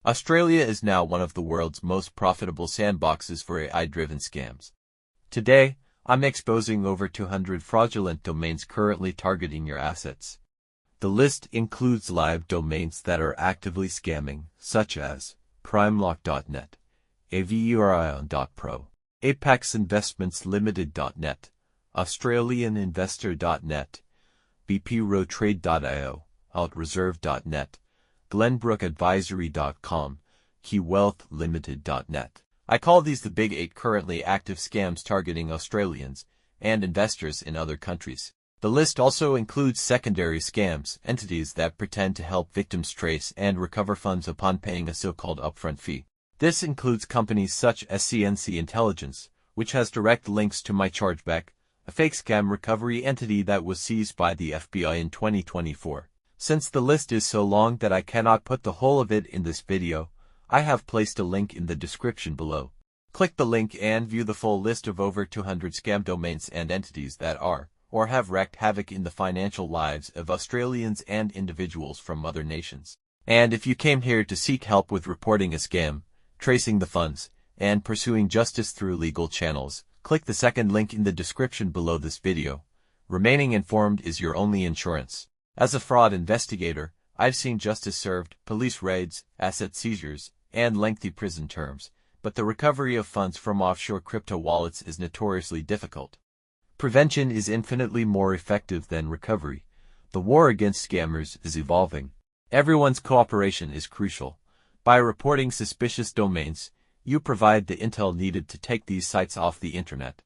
Australia is now one of the world's most profitable sandboxes for AI-driven scams. Today, I'm exposing over 200 fraudulent domains currently targeting your assets. The list includes live domains that are actively scamming, such as primelock.net, averion.pro, apexinvestmentslimited.net, australianinvestor.net, bprotrade.io, altreserve.net, glenbrookadvisory.com, keywealthlimited.net. I call these the Big 8 currently active scams targeting Australians and investors in other countries. The list also includes secondary scams, entities that pretend to help victims trace and recover funds upon paying a so-called upfront fee. This includes companies such as CNC Intelligence, which has direct links to my chargeback, a fake scam recovery entity that was seized by the FBI in 2024. Since the list is so long that I cannot put the whole of it in this video, I have placed a link in the description below. Click the link and view the full list of over 200 scam domains and entities that are, or have wreaked havoc in the financial lives of Australians and individuals from other nations. And if you came here to seek help with reporting a scam, tracing the funds, and pursuing justice through legal channels, click the second link in the description below this video. Remaining informed is your only insurance. As a fraud investigator, I've seen justice served, police raids, asset seizures, and lengthy prison terms, but the recovery of funds from offshore crypto wallets is notoriously difficult. Prevention is infinitely more effective than recovery. The war against scammers is evolving. Everyone's cooperation is crucial. By reporting suspicious domains, you provide the intel needed to take these sites off the internet.